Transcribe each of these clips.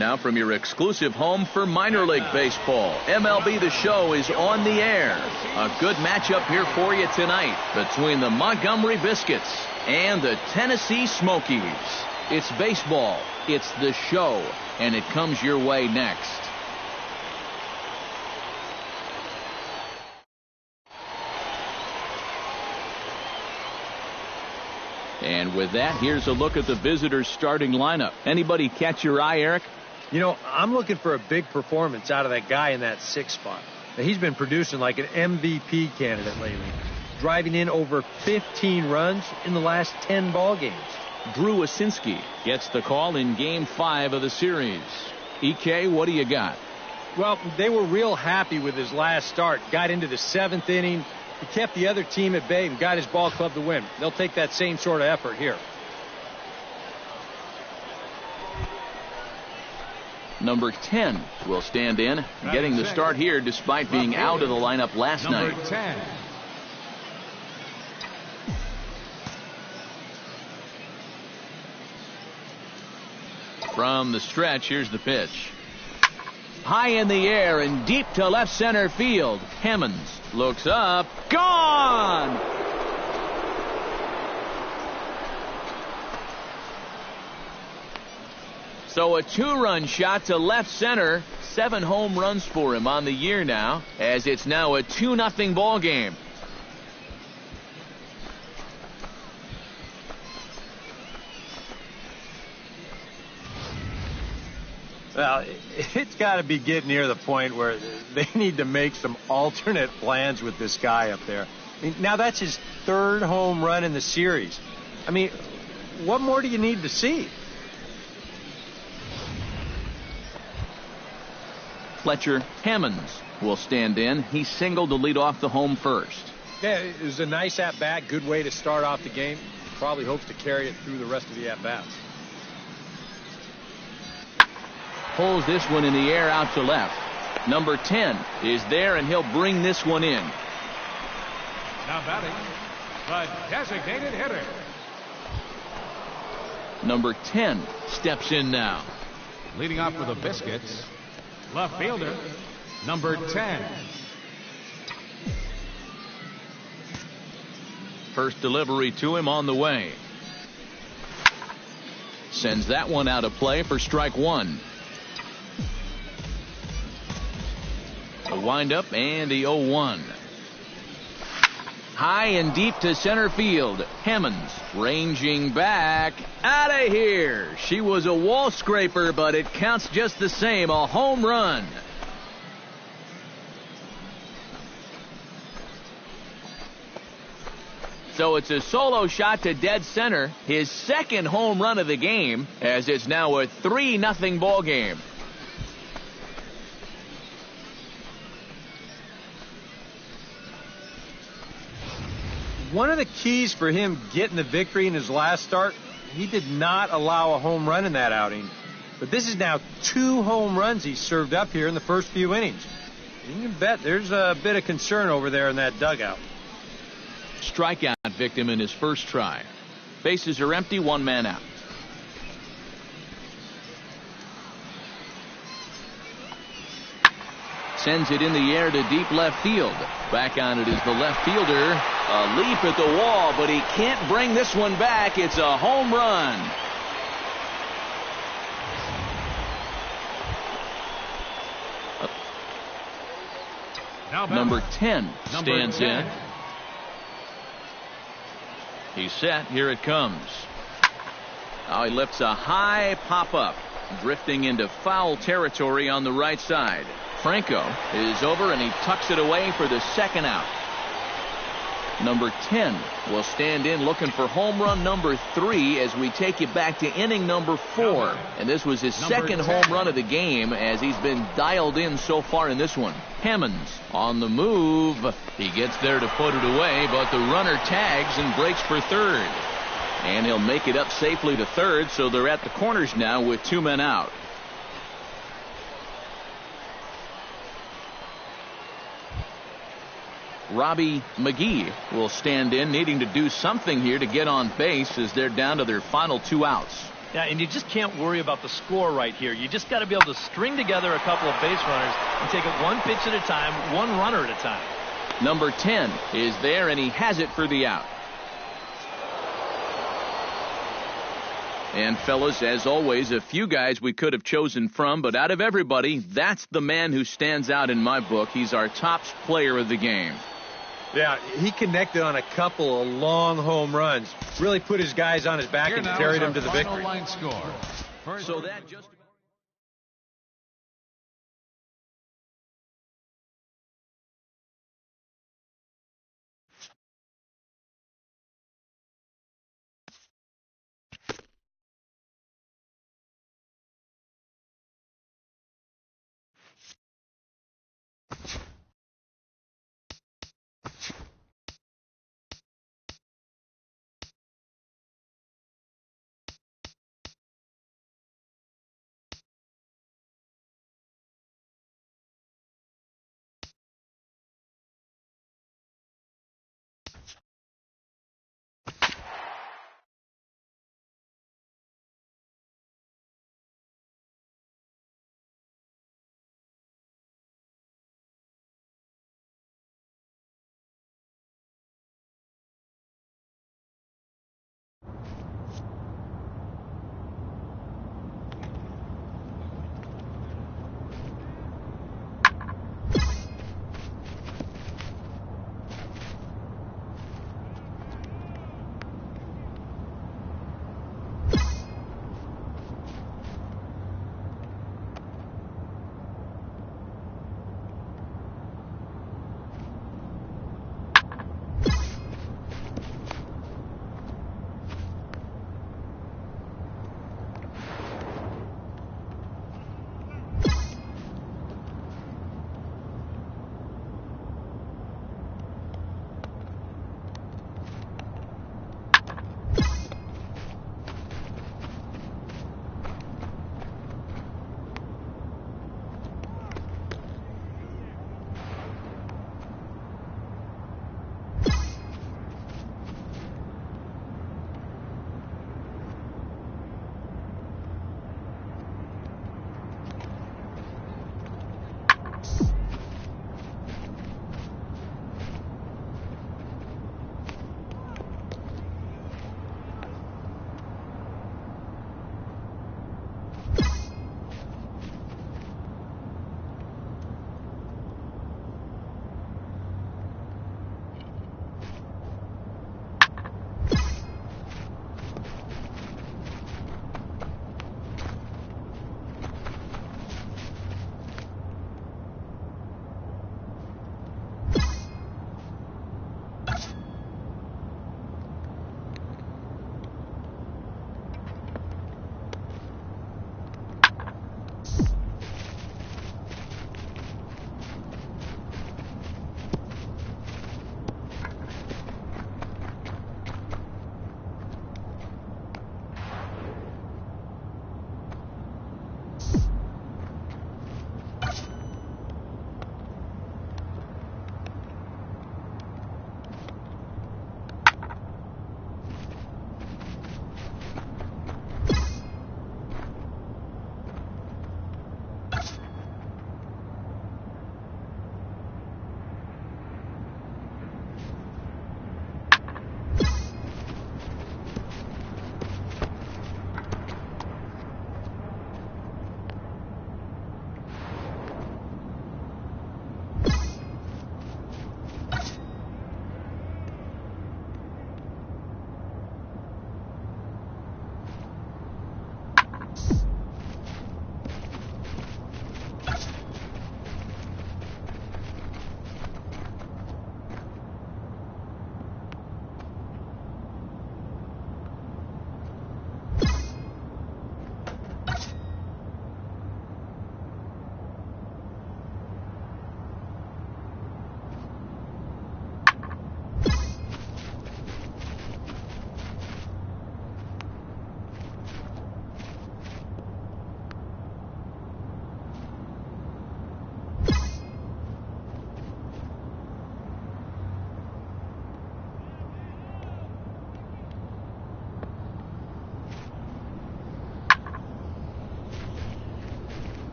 Now from your exclusive home for minor league baseball, MLB The Show is on the air. A good matchup here for you tonight between the Montgomery Biscuits and the Tennessee Smokies. It's baseball, it's The Show, and it comes your way next. And with that, here's a look at the visitors' starting lineup. Anybody catch your eye, Eric? You know, I'm looking for a big performance out of that guy in that 6th spot. Now, he's been producing like an MVP candidate lately, driving in over 15 runs in the last 10 ball games. Drew Wasinski gets the call in Game 5 of the series. EK, what do you got? Well, they were real happy with his last start. Got into the 7th inning. He kept the other team at bay and got his ball club to win. They'll take that same sort of effort here. Number 10 will stand in, getting the start here despite being out of the lineup last night. Number 10. From the stretch, here's the pitch. High in the air and deep to left center field. Hemmons looks up. Gone! So a 2-run shot to left center. 7 home runs for him on the year now, as it's now a 2-0 ball game. Well, it's got to be getting near the point where they need to make some alternate plans with this guy up there. I mean, now that's his 3rd home run in the series. I mean, what more do you need to see? Fletcher Hemmons will stand in. He singled to lead off the home first. Yeah, it was a nice at-bat, good way to start off the game. Probably hopes to carry it through the rest of the at-bats. Pulls this one in the air out to left. Number 10 is there, and he'll bring this one in. Now batting, the designated hitter. Number 10 steps in now. Leading off for the Biscuits, left fielder, number 10. First delivery to him on the way. Sends that one out of play for strike 1. A windup and the 0-1. High and deep to center field. Hemmons ranging back. Out of here. She was a wall scraper, but it counts just the same. A home run. So it's a solo shot to dead center. His 2nd home run of the game, as it's now a 3-0 ball game. One of the keys for him getting the victory in his last start, he did not allow a home run in that outing. But this is now 2 home runs he served up here in the first few innings. You can bet there's a bit of concern over there in that dugout. Strikeout victim in his first try. Bases are empty, 1 man out. Sends it in the air to deep left field. Back on it is the left fielder. A leap at the wall, but he can't bring this one back. It's a home run. Number 10 stands in. He's set. Here it comes. Now he lifts a high pop-up, drifting into foul territory on the right side. Franco is over, and he tucks it away for the 2nd out. Number 10 will stand in looking for home run number 3 as we take you back to inning number 4. And this was his 2nd home run of the game as he's been dialed in so far in this one. Hemmons on the move. He gets there to put it away, but the runner tags and breaks for 3rd. And he'll make it up safely to 3rd, so they're at the corners now with 2 men out. Robbie McGee will stand in, needing to do something here to get on base as they're down to their final 2 outs. Yeah, and you just can't worry about the score right here. You just got to be able to string together a couple of base runners and take it one pitch at a time, one runner at a time. Number 10 is there, and he has it for the out. And fellas, as always, a few guys we could have chosen from, but out of everybody, that's the man who stands out in my book. He's our top player of the game. Yeah, he connected on a couple of long home runs. Really put his guys on his back and carried them to the victory. Line score. So that just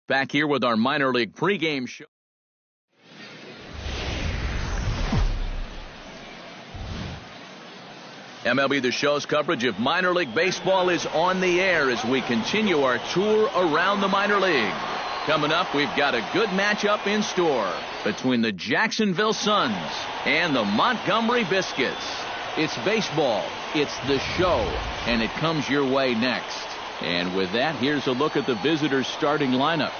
Back here with our minor league pregame show. MLB The Show's coverage of minor league baseball is on the air as we continue our tour around the minor league. Coming up, we've got a good matchup in store between the Jacksonville Suns and the Montgomery Biscuits. It's baseball, it's the show, and it comes your way next. And with that, here's a look at the visitors' starting lineup.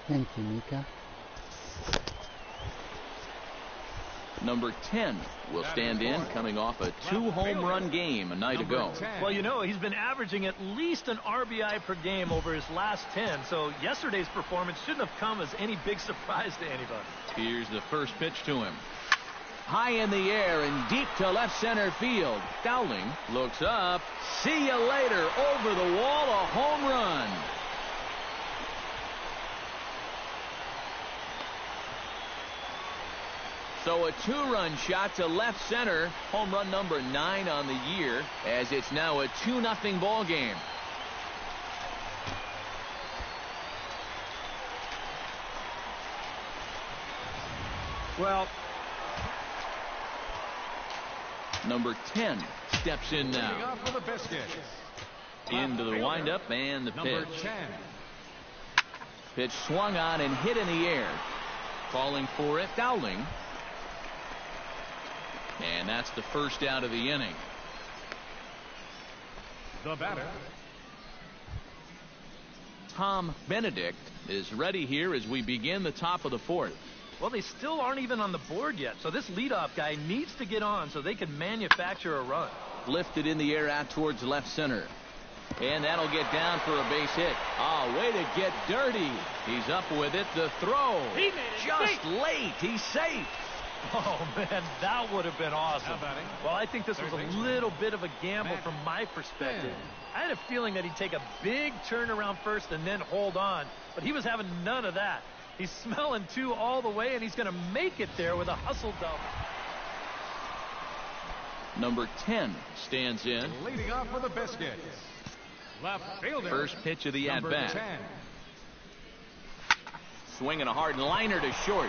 Thank you, Mika. Number 10 will stand in, coming off a 2-home run game a night ago. Well, you know, he's been averaging at least an RBI per game over his last 10, so yesterday's performance shouldn't have come as any big surprise to anybody. Here's the first pitch to him. High in the air and deep to left center field. Dowling looks up. See you later. Over the wall, a home run. So a 2-run shot to left center. Home run number 9 on the year, as it's now a 2-0 ball game. Well, number 10 steps in now. For the Biscuits. Into the windup and the Number pitch. 10. Pitch swung on and hit in the air. Calling for it, Dowling. And that's the first out of the inning. The batter. Tom Benedict is ready here as we begin the top of the 4th. Well, they still aren't even on the board yet, so this leadoff guy needs to get on so they can manufacture a run. Lifted in the air out towards left center. And that'll get down for a base hit. Oh, way to get dirty. He's up with it. The throw. He made it just late. He's safe. Oh, man, that would have been awesome. Well, I think this was a little bit of a gamble from my perspective. I had a feeling that he'd take a big turn around first and then hold on, but he was having none of that. He's smelling 2 all the way, and he's going to make it there with a hustle double. Number 10 stands in. Leading off for the Biscuits. Left fielder. First pitch of the at-bat. 10. Swinging a hard liner to short.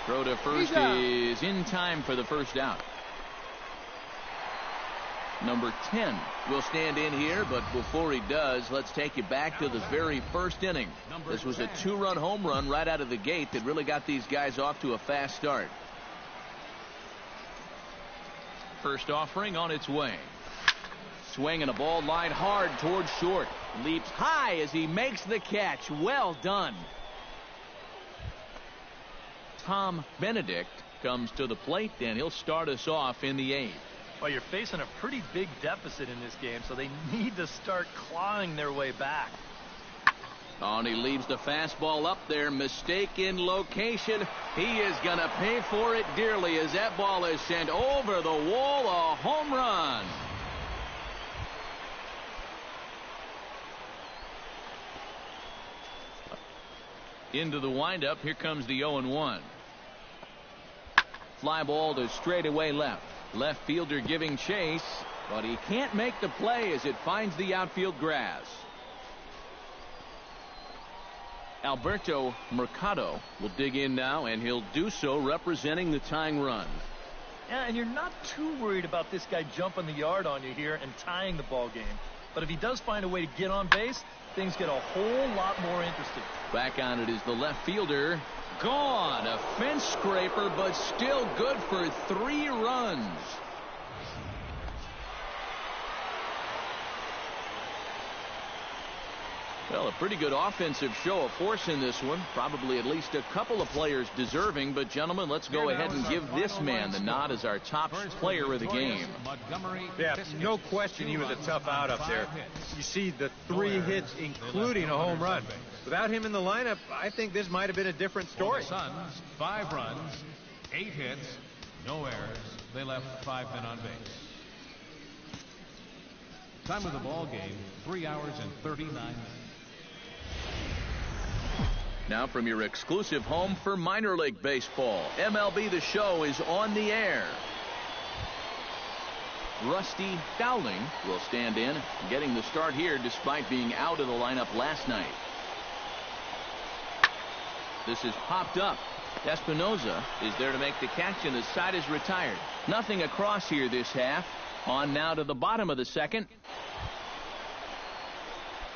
Throw to first is in time for the first out. Number 10 will stand in here, but before he does, let's take you back to the very first inning. This was a 2-run home run right out of the gate that really got these guys off to a fast start. First offering on its way. Swinging a ball line hard towards short. Leaps high as he makes the catch. Well done. Tom Benedict comes to the plate, and he'll start us off in the 8th. Well, you're facing a pretty big deficit in this game, so they need to start clawing their way back. Oh, and he leaves the fastball up there. Mistake in location. He is going to pay for it dearly as that ball is sent over the wall. A home run. Into the windup. Here comes the 0-1. Fly ball to straightaway left. Left fielder giving chase, but he can't make the play as it finds the outfield grass. Alberto Mercado will dig in now, and he'll do so representing the tying run. Yeah, and you're not too worried about this guy jumping the yard on you here and tying the ball game. But if he does find a way to get on base, things get a whole lot more interesting. Back on it is the left fielder. Gone. A fence scraper, but still good for 3 runs. Well, a pretty good offensive show of force in this one. Probably at least a couple of players deserving. But, gentlemen, let's go ahead and give this man the nod as our top player of the game. Yeah, no question he was a tough out up there. You see the 3 hits, including a home run. Without him in the lineup, I think this might have been a different story. Suns, 5 runs, 8 hits, No errors. They left 5 men on base. Time of the ball game, 3 hours and 39 minutes. Now from your exclusive home for minor league baseball, MLB The Show is on the air. Rusty Dowling will stand in, getting the start here despite being out of the lineup last night. This is popped up. Espinoza is there to make the catch, and the side is retired. Nothing across here this half. On now to the bottom of the second.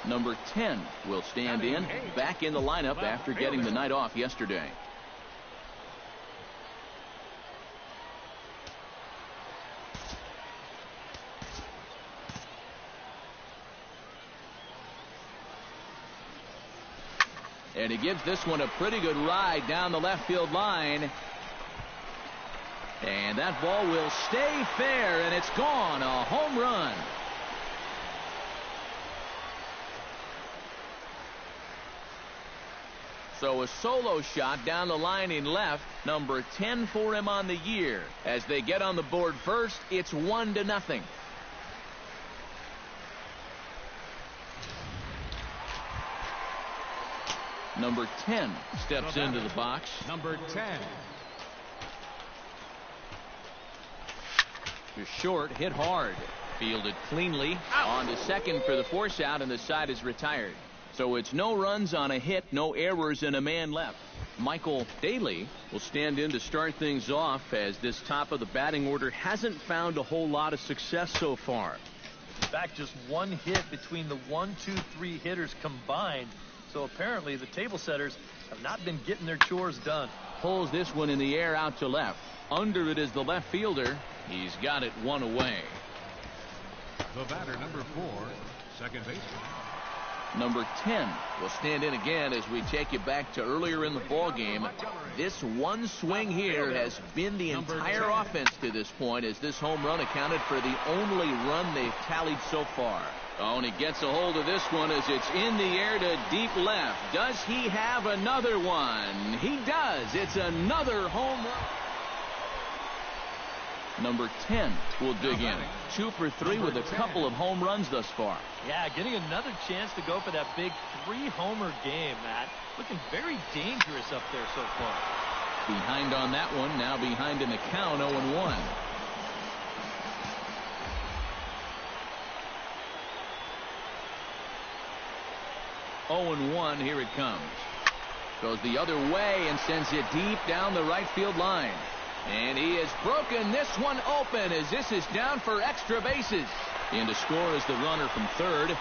Number 10 will stand in, back in the lineup after getting the night off yesterday. And he gives this one a pretty good ride down the left field line. And that ball will stay fair, and it's gone. A home run. So a solo shot down the line in left. Number 10 for him on the year. As they get on the board first, it's 1-0. Number 10 steps into the box. Number 10. Just short, hit hard. Fielded cleanly. On to second for the force out, and the side is retired. So it's no runs on a hit, no errors, and a man left. Michael Daly will stand in to start things off, as this top of the batting order hasn't found a whole lot of success so far. In fact, just one hit between the 1, 2, 3 hitters combined. So apparently the table setters have not been getting their chores done. Pulls this one in the air out to left. Under it is the left fielder. He's got it one away. The batter, number 4, second baseman. Number 10 will stand in again as we take you back to earlier in the ball game. This one swing here has been the entire offense to this point, as this home run accounted for the only run they've tallied so far. Oh, and he gets a hold of this one as it's in the air to deep left. Does he have another one? He does. It's another home run. Number 10 will dig in. 2 for 3 with a couple of home runs thus far. Yeah, getting another chance to go for that big 3-homer game, Matt. Looking very dangerous up there so far. Behind on that one, now behind in the count, 0-1. Here it comes. Goes the other way and sends it deep down the right field line. And he has broken this one open, as this is down for extra bases. In to score is the runner from third.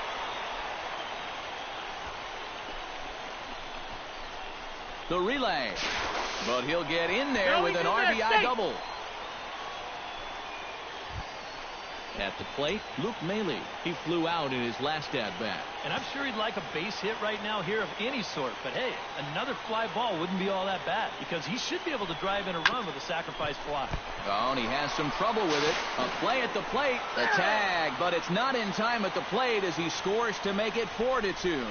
The relay. But he'll get in there with an RBI double. At the plate, Luke Maile. He flew out in his last at-bat. And I'm sure he'd like a base hit right now here of any sort. But hey, another fly ball wouldn't be all that bad, because he should be able to drive in a run with a sacrifice fly. Oh, and he has some trouble with it. A play at the plate. The tag, but it's not in time at the plate as he scores to make it 4-2.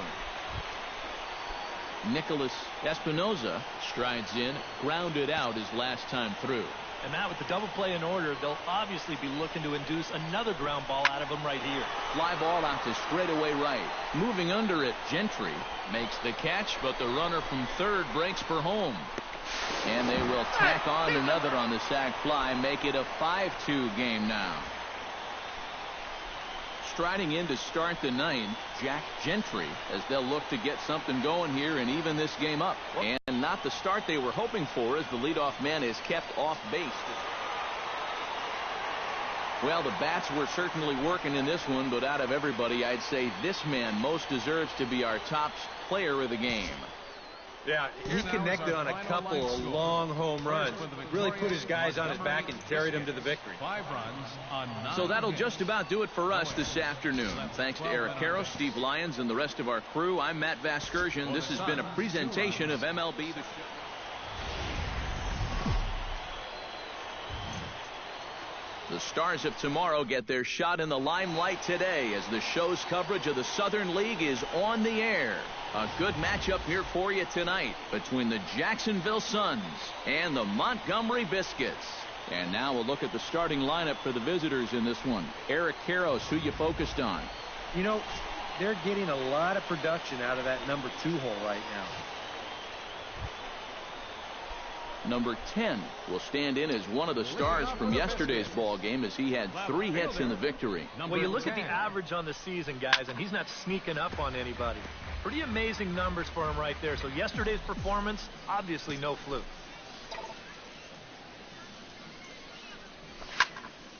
Nicholas Espinoza strides in, grounded out his last time through. And Matt, with the double play in order, they'll obviously be looking to induce another ground ball out of him right here. Fly ball out to straightaway right. Moving under it, Gentry makes the catch, but the runner from third breaks for home. And they will tack on another on the sac fly, make it a 5-2 game now. Striding in to start the ninth, Jack Gentry, as they'll look to get something going here and even this game up. And not the start they were hoping for, as the leadoff man is kept off base. Well, the bats were certainly working in this one, but out of everybody, I'd say this man most deserves to be our top player of the game. Yeah, he connected on a couple of long home runs. Really put his guys on his back and carried them to the victory. 5 runs on 9. So that'll just about do it for us this afternoon. Thanks to Eric Caro, Steve Lyons, and the rest of our crew. I'm Matt Vasgersian. This has been a presentation of MLB The Show. The stars of tomorrow get their shot in the limelight today, as the show's coverage of the Southern League is on the air. A good matchup here for you tonight between the Jacksonville Suns and the Montgomery Biscuits. And now we'll look at the starting lineup for the visitors in this one. Eric Karros, who you focused on? You know, they're getting a lot of production out of that number 2 hole right now. Number 10 will stand in as one of the stars from yesterday's ball game as he had 3 hits in the victory. Well, you look at the average on the season, guys, and he's not sneaking up on anybody. Pretty amazing numbers for him right there. So yesterday's performance, obviously no fluke.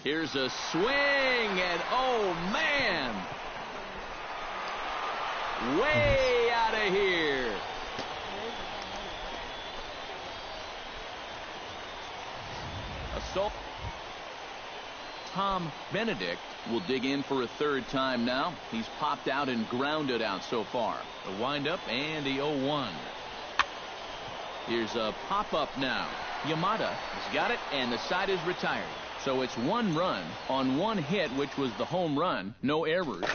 Here's a swing, and oh, man! Way out of here. Tom Benedict will dig in for a 3rd time now. He's popped out and grounded out so far. The windup and the 0-1. Here's a pop-up now. Yamada has got it, and the side is retired. So it's 1 run on 1 hit, which was the home run. No errors.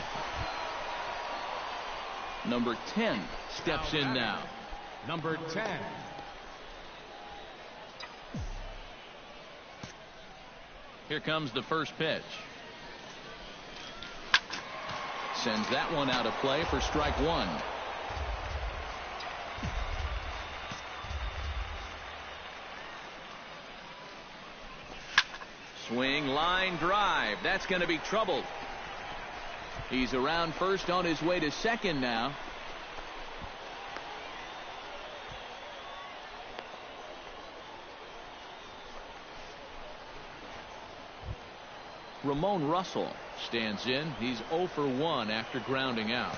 Number 10 steps in now. Number 10. Here comes the first pitch. Sends that one out of play for strike 1. Swing, line drive. That's going to be trouble. He's around first on his way to second now. Ramon Russell stands in. He's 0 for 1 after grounding out.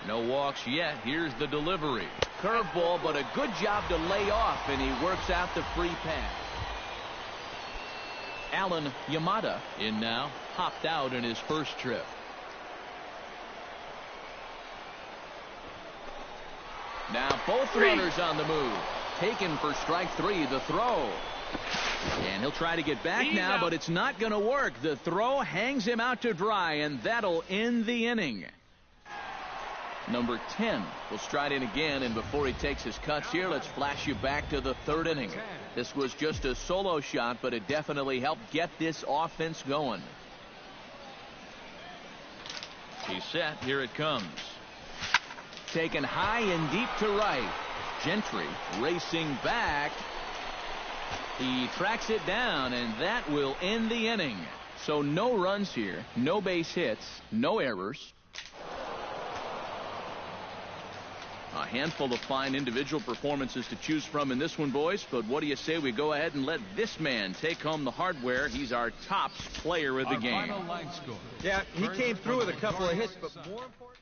No walks yet. Here's the delivery. Curveball, but a good job to lay off, and he works out the free pass. Alan Yamada in now. Hopped out in his first trip. Now both runners on the move. Taken for strike 3, the throw. And he'll try to get back now, but it's not going to work. The throw hangs him out to dry, and that'll end the inning. Number 10 will stride in again, and before he takes his cuts here, let's flash you back to the 3rd inning. This was just a solo shot, but it definitely helped get this offense going. He's set. Here it comes. Taken high and deep to right. Gentry racing back. He tracks it down, and that will end the inning. So no runs here, no base hits, no errors. A handful of fine individual performances to choose from in this one, boys. But what do you say we go ahead and let this man take home the hardware? He's our top player of the game. Final line score. Yeah, he came through with a couple of hits, but more important.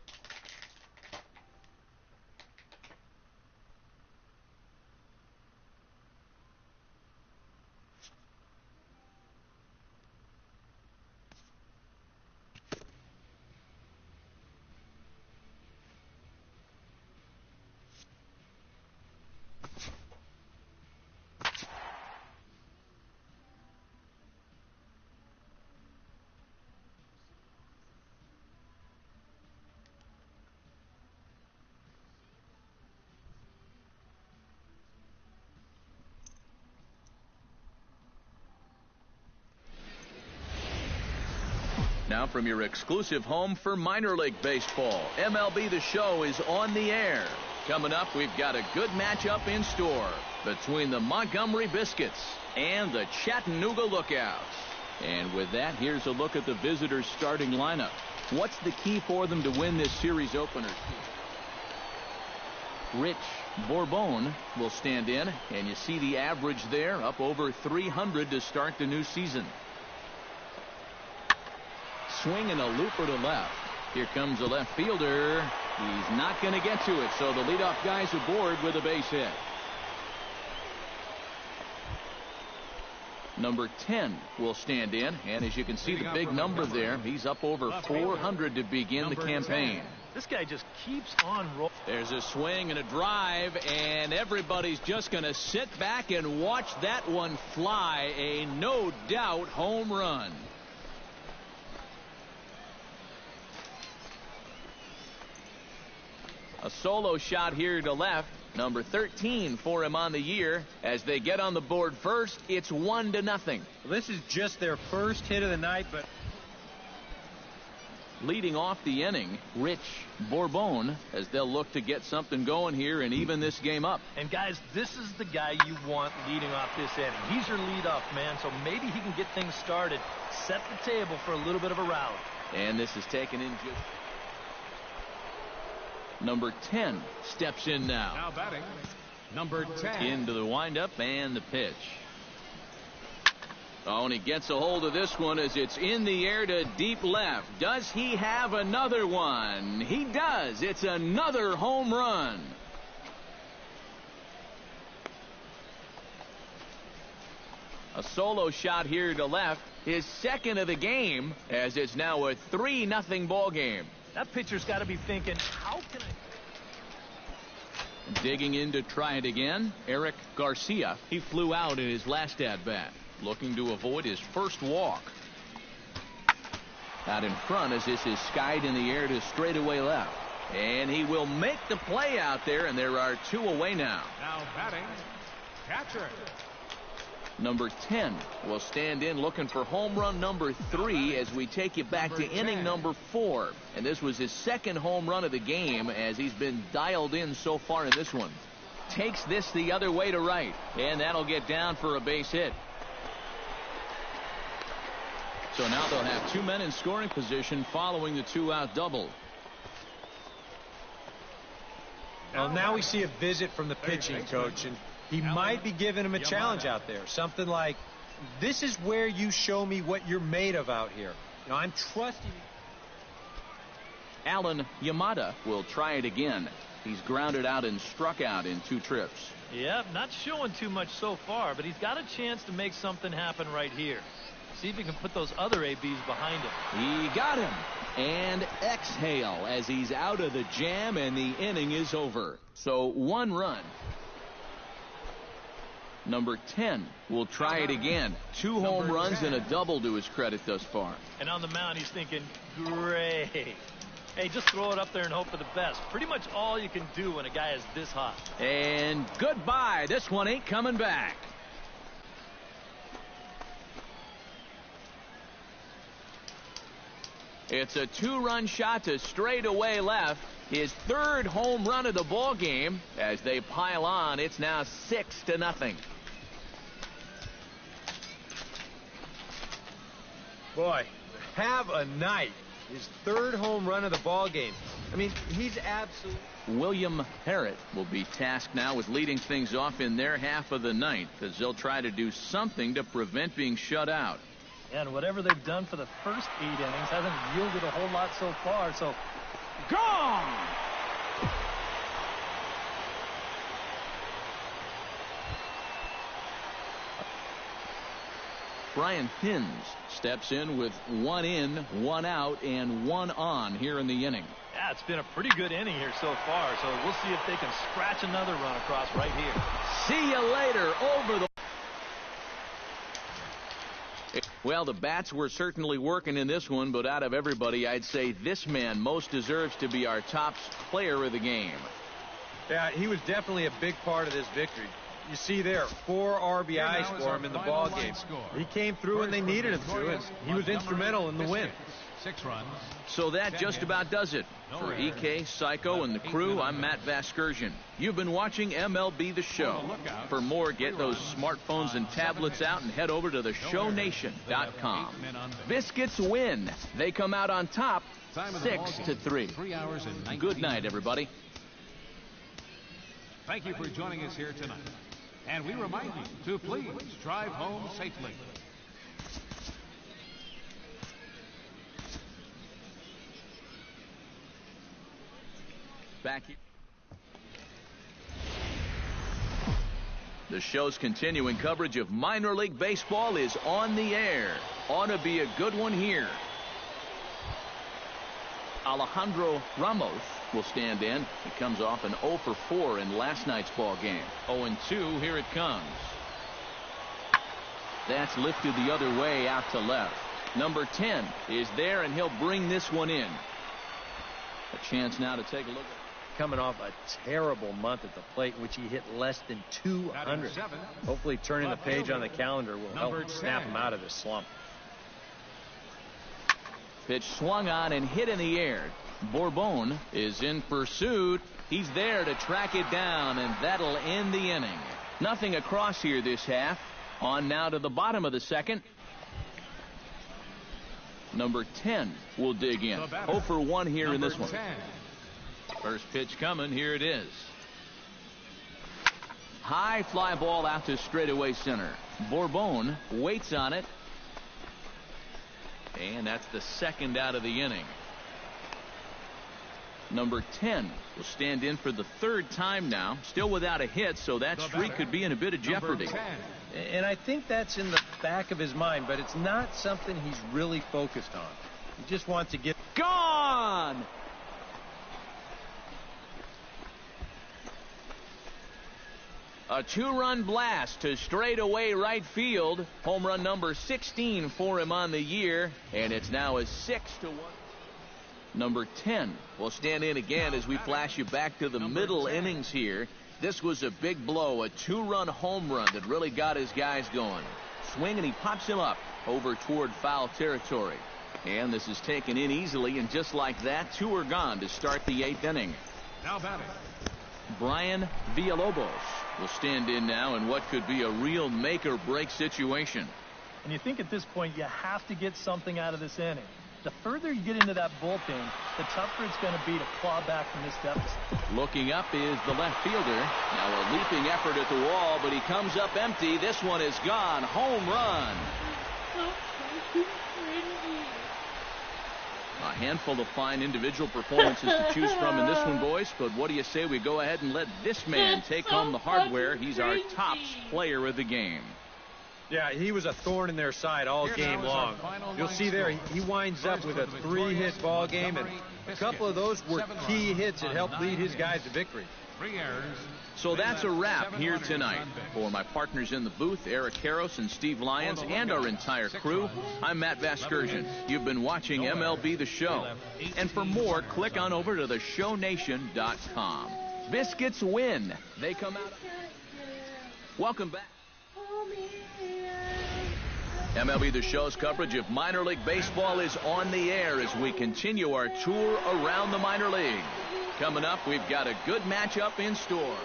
Now from your exclusive home for minor league baseball, MLB The Show is on the air. Coming up, we've got a good matchup in store between the Montgomery Biscuits and the Chattanooga Lookouts. And with that, here's a look at the visitors' starting lineup. What's the key for them to win this series opener? Rich Bourbon will stand in, and you see the average there, up over 300 to start the new season. Swing and a looper to left. Here comes the left fielder. He's not going to get to it, so the leadoff guy's aboard with a base hit. Number 10 will stand in, and as you can see the big number there, he's up over 400 to begin the campaign. This guy just keeps on rolling. There's a swing and a drive, and everybody's just going to sit back and watch that one fly. A no doubt home run. A solo shot here to left. Number 13 for him on the year. As they get on the board first, it's 1-0. Well, this is just their first hit of the night, but leading off the inning, Rich Bourbon, as they'll look to get something going here and even this game up. And guys, this is the guy you want leading off this inning. He's your leadoff man, so maybe he can get things started, set the table for a little bit of a rally. And this is taken in just... Number 10 steps in now. Now batting, number 10. Into the windup and the pitch. Oh, and he gets a hold of this one as it's in the air to deep left. Does he have another one? He does. It's another home run. A solo shot here to left. His second of the game, as it's now a 3-0 ball game. That pitcher's got to be thinking, how can I... Digging in to try it again, Eric Garcia. He flew out in his last at-bat, looking to avoid his first walk. Out in front as this is skied in the air to straightaway left. And he will make the play out there, and there are 2 away now. Now batting, catcher. Number 10 will stand in looking for home run number 3 as we take you back to inning number 4. And this was his second home run of the game as he's been dialed in so far in this one. Takes this the other way to right, and that'll get down for a base hit. So now they'll have 2 men in scoring position following the 2-out double. well, now we see a visit from the pitching coach, and he might be giving him a challenge out there. Something like, this is where you show me what you're made of out here. You know, I'm trusting you. Alan Yamada will try it again. He's grounded out and struck out in 2 trips. Yep, not showing too much so far, but he's got a chance to make something happen right here. See if he can put those other ABs behind him. He got him. And exhale as he's out of the jam, and the inning is over. So 1 run. Number 10 will try it again. 2 home runs and a double to his credit thus far. And on the mound, he's thinking, great. Hey, just throw it up there and hope for the best. Pretty much all you can do when a guy is this hot. And goodbye. This one ain't coming back. It's a 2-run shot to straightaway left. His 3rd home run of the ball game. As they pile on, it's now 6-0. Boy, have a night. His 3rd home run of the ball game. I mean, he's absolutely... William Harrett will be tasked now with leading things off in their half of the ninth, as they'll try to do something to prevent being shut out. And whatever they've done for the first 8 innings hasn't yielded a whole lot so far, so... Gone! Brian Hins steps in with 1 in, 1 out, and 1 on here in the inning. Yeah, it's been a pretty good inning here so far, so we'll see if they can scratch another run across right here. See you later over the... Well, the bats were certainly working in this one, but out of everybody, I'd say this man most deserves to be our top player of the game. Yeah, he was definitely a big part of this victory. You see there, 4 RBIs for him in the ball game. He came through when they needed him to, and he was instrumental in the win. 6 runs. So that just about does it. For EK, Psycho, and the crew, I'm Matt Vasgersian. You've been watching MLB The Show. For more, get those smartphones and tablets out and head over to theshownation.com. Biscuits win. They come out on top 6-3. 3 hours and 19 Good night, everybody. Thank you for joining us here tonight. And we remind you to please drive home safely. Back here. The show's continuing coverage of minor league baseball is on the air. Ought to be a good one here. Alejandro Ramos will stand in. He comes off an 0 for 4 in last night's ball game. 0-2, here it comes. That's lifted the other way out to left. Number 10 is there, and he'll bring this one in. A chance now to take a look at coming off a terrible month at the plate in which he hit less than 200. Hopefully turning the page on the calendar will help snap him out of this slump. Pitch swung on and hit in the air. Bourbon is in pursuit. He's there to track it down, and that'll end the inning. Nothing across here this half. On now to the bottom of the second. Number 10 will dig in. 0 for 1 here in this one. First pitch coming. Here it is. High fly ball out to straightaway center. Bourbon waits on it. And that's the second out of the inning. Number 10 will stand in for the third time now. Still without a hit, so that streak could be in a bit of jeopardy. And I think that's in the back of his mind, but it's not something he's really focused on. He just wants to get... Gone! A 2-run blast to straightaway right field. Home run number 16 for him on the year, and it's now a 6-1. Number 10 will stand in again as we flash you back to the middle innings here. This was a big blow, a 2-run home run that really got his guys going. Swing, and he pops him up over toward foul territory. And this is taken in easily, and just like that, 2 are gone to start the 8th inning. Now batting, Brian Villalobos will stand in now in what could be a real make-or-break situation. And you think at this point you have to get something out of this inning. The further you get into that bullpen, the tougher it's going to be to claw back from this deficit. Looking up is the left fielder. Now a leaping effort at the wall, but he comes up empty. This one is gone. Home run. A handful of fine individual performances to choose from in this one, boys. But what do you say we go ahead and let this man take home the hardware? He's our tops player of the game. Yeah, he was a thorn in their side all game long. You'll see there, he winds up with a 3-hit ball game, and a couple of those were key hits that helped lead his guys to victory. 3 errors. So that's a wrap here tonight. For my partners in the booth, Eric Karros and Steve Lyons, and our entire crew, I'm Matt Vasgersian. You've been watching MLB The Show. And for more, click on over to theshownation.com. Biscuits win. They come out. Welcome back. MLB The Show's coverage of minor league baseball is on the air as we continue our tour around the minor league. Coming up, we've got a good matchup in store.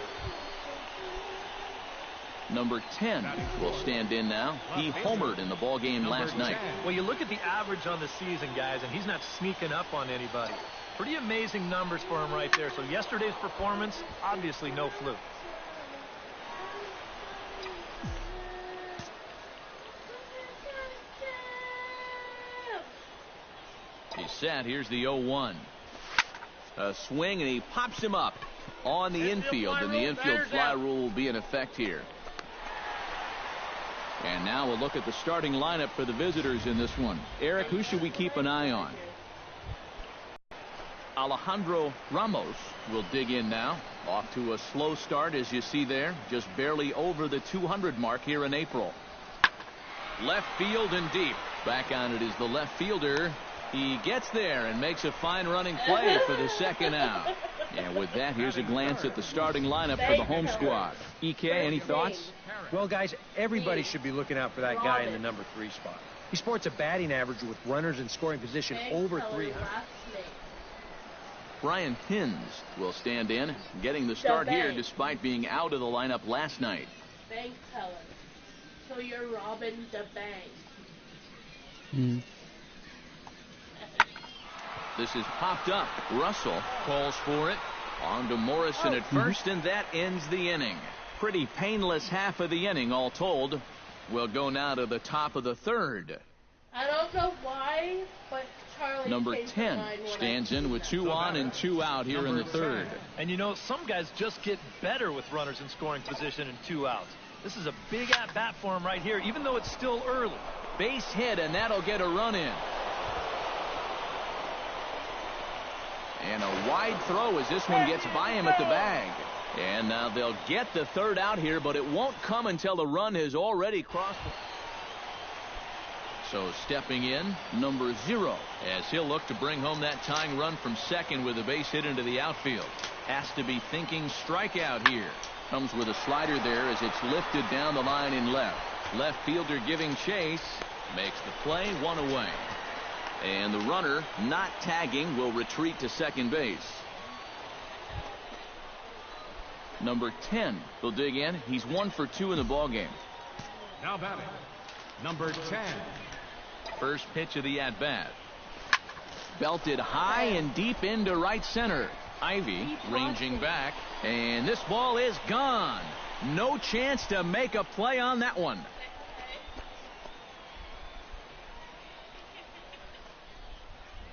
Number 10 will stand in now. He homered in the ball game last night. Well, you look at the average on the season, guys, and he's not sneaking up on anybody. Pretty amazing numbers for him right there. So yesterday's performance, obviously no fluke. He's set. Here's the 0-1. A swing, and he pops him up on the infield, and the infield fly rule will be in effect here. And now we'll look at the starting lineup for the visitors in this one. Eric, who should we keep an eye on? Alejandro Ramos will dig in now. Off to a slow start, as you see there. Just barely over the 200 mark here in April. Left field and deep. Back on it is the left fielder. He gets there and makes a fine running play for the second out. And with that, here's a glance at the starting lineup for the home squad. EK, any thoughts? Well, guys, everybody should be looking out for that guy in the number 3 spot. He sports a batting average with runners in scoring position over 300. Brian Hins will stand in, getting the start here despite being out of the lineup last night. Bank teller. So you're robbing the bank. This is popped up. Russell calls for it. On to Morrison at first, and that ends the inning. Pretty painless half of the inning, all told. We'll go now to the top of the third. I don't know why, but Charlie Number 10 stands in with 2 on and 2 out here in the third. And you know, some guys just get better with runners in scoring position and 2 outs. This is a big at-bat for him right here, even though it's still early. Base hit, and that'll get a run in. And a wide throw as this one gets by him at the bag. And now they'll get the third out here, but it won't come until the run has already crossed. So stepping in, number 0, as he'll look to bring home that tying run from second with a base hit into the outfield. Has to be thinking strikeout here. Comes with a slider there as it's lifted down the line in left. Left fielder giving chase. Makes the play, 1 away. And the runner, not tagging, will retreat to second base. Number 10 will dig in. He's 1 for 2 in the ballgame. Now batting, number 10. First pitch of the at-bat. Belted high and deep into right center. Ivy ranging back. And this ball is gone. No chance to make a play on that one.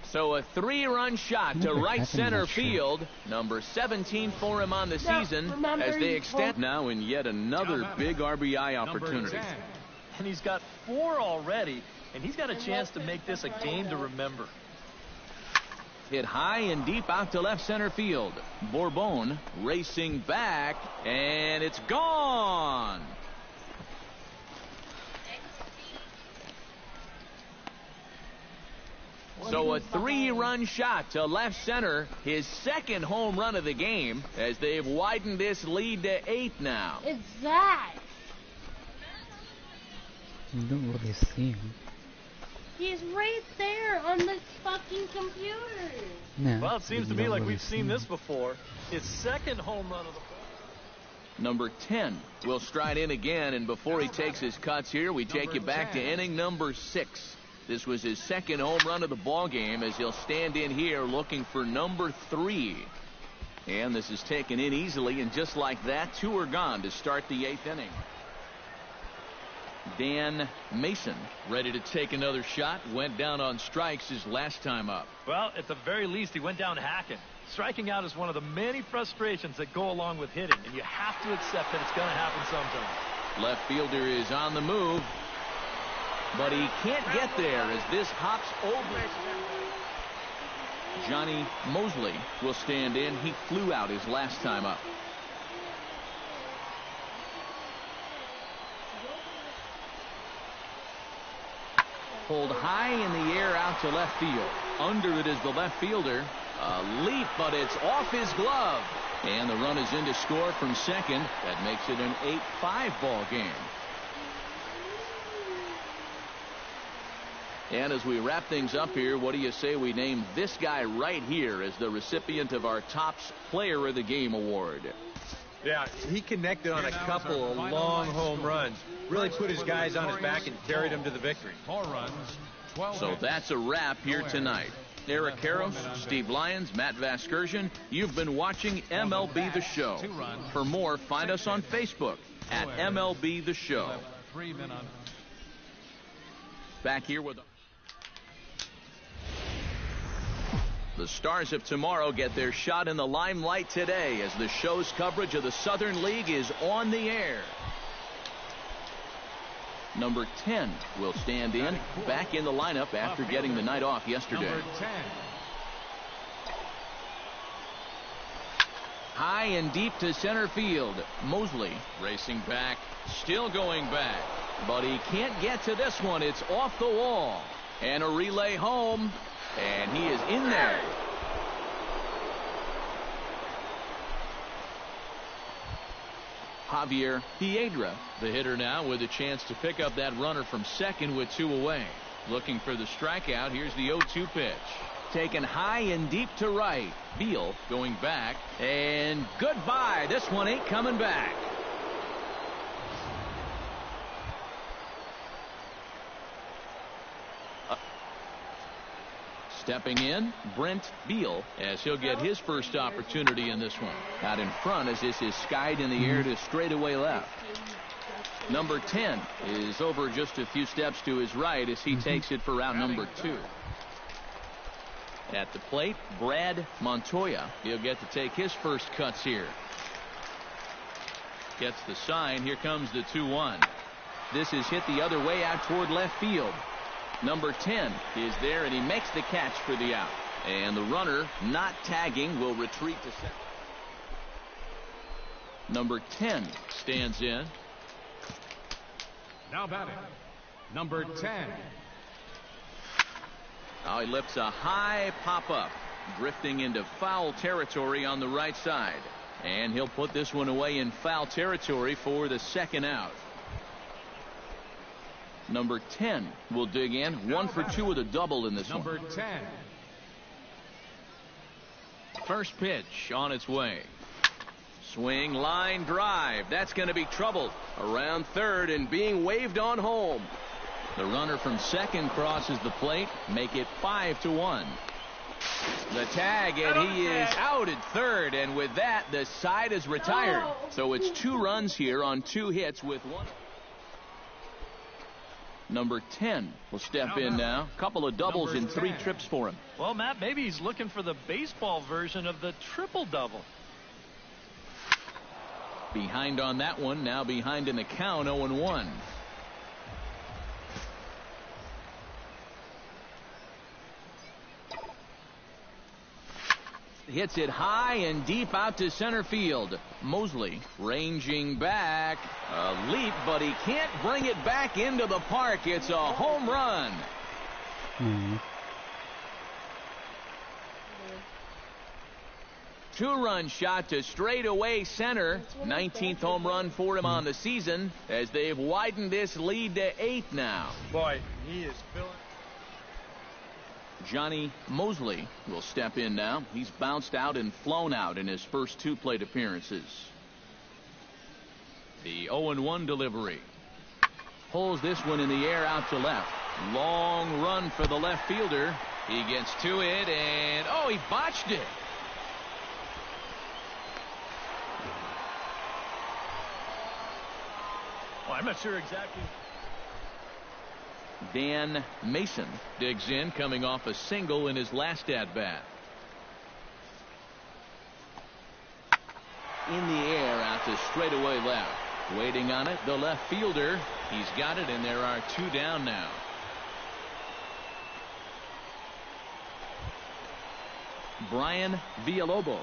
So a 3-run shot to right center field. Number 17 for him on the season as they extend now in yet another big RBI opportunity. And he's got 4 already, and he's got a chance to make this a game to remember. Hit high and deep out to left center field. Bourbon racing back, and it's gone. So a 3-run shot to left center, his second home run of the game, as they've widened this lead to 8 now. It's Zach. You don't really see him. He's right there on this fucking computer. No, Well, it seems to me don't like really we've see seen him. this before. His second home run of the Number 10 will stride in again, and before he takes his cuts here, we take you back to inning number 6. This was his second home run of the ball game as he'll stand in here looking for number 3. And this is taken in easily, and just like that, 2 are gone to start the 8th inning. Dan Mason ready to take another shot. Went down on strikes his last time up. Well, at the very least, he went down hacking. Striking out is one of the many frustrations that go along with hitting, and you have to accept that it's going to happen sometime. Left fielder is on the move, but he can't get there as this hops over. Johnny Mosley will stand in. He flew out his last time up. Pulled high in the air out to left field. Under it is the left fielder. A leap, but it's off his glove. And the run is in to score from second. That makes it an 8-5 ball game. And as we wrap things up here, what do you say we name this guy right here as the recipient of our Topps Player of the Game award? Yeah, he connected on a couple of long home runs. Really put his guys on his back and carried them to the victory. 4 runs, 12 So hits. that's a wrap here tonight. Eric Karros, Steve Lyons, Matt Vasgersian, you've been watching MLB The Show. For more, find us on Facebook at MLB The Show. 3 men on. Back here with the stars of tomorrow get their shot in the limelight today as the show's coverage of the Southern League is on the air. Number 10 will stand in, back in the lineup after getting the night off yesterday. Number 10. High and deep to center field. Mosley racing back, still going back, but he can't get to this one. It's off the wall. And a relay home, and he is in there. Javier Piedra, the hitter now, with a chance to pick up that runner from second with 2 away. Looking for the strikeout. Here's the 0-2 pitch. Taken high and deep to right. Beal going back, and goodbye. This one ain't coming back. Stepping in, Brent Beal, as he'll get his first opportunity in this one. Out in front as this is skied in the air to straightaway left. Number 10 is over just a few steps to his right as he takes it for round number 2. At the plate, Brad Montoya. He'll get to take his first cuts here. Gets the sign. Here comes the 2-1. This is hit the other way out toward left field. Number 10 is there, and he makes the catch for the out. And the runner, not tagging, will retreat to second. Number 10 stands in. Now batting, number 10. Now he lifts a high pop-up, drifting into foul territory on the right side. And he'll put this one away in foul territory for the second out. Number 10 will dig in. 1 for 2 with a double in this one. Number 10. First pitch on its way. Swing, line drive. That's going to be trouble around third and being waved on home. The runner from second crosses the plate. Make it 5-1. The tag, and he is out at third, and with that the side is retired. So it's 2 runs here on 2 hits with 1. Number 10 will step in now. Couple of doubles in 3 trips for him. Well, Matt, maybe he's looking for the baseball version of the triple-double. Behind on that one, now behind in the count, 0-1. Hits it high and deep out to center field. Mosley ranging back. A leap, but he can't bring it back into the park. It's a home run. Two-run shot to straightaway center. 19th home run for him on the season as they've widened this lead to 8 now. Boy, he is filling. Johnny Mosley will step in now. He's bounced out and flown out in his first 2 plate appearances. The 0-1 delivery. Pulls this one in the air out to left. Long run for the left fielder. He gets to it, and he botched it. Well, I'm not sure exactly. Dan Mason digs in, coming off a single in his last at-bat. In the air out to straightaway left. Waiting on it, the left fielder. He's got it, and there are 2 down now. Brian Villalobos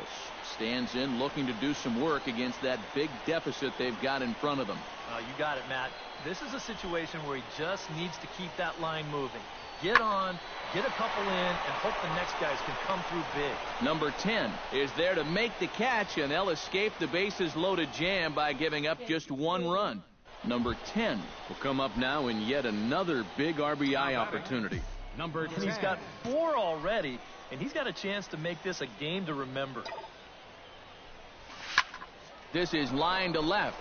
stands in, looking to do some work against that big deficit they've got in front of them. You got it, Matt. This is a situation where he just needs to keep that line moving. Get on, get a couple in, and hope the next guys can come through big. Number 10 is there to make the catch, and they'll escape the bases loaded jam by giving up just 1 run. Number 10 will come up now in yet another big RBI opportunity. Number 10. And he's got 4 already, and he's got a chance to make this a game to remember. This is line to left.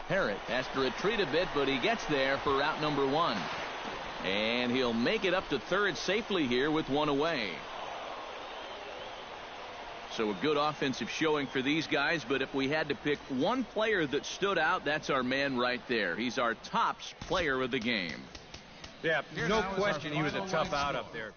Parrott has to retreat a bit, but he gets there for out number 1. And he'll make it up to third safely here with 1 away. So a good offensive showing for these guys, but if we had to pick one player that stood out, that's our man right there. He's our tops player of the game. Yeah, no question he was a tough out up there.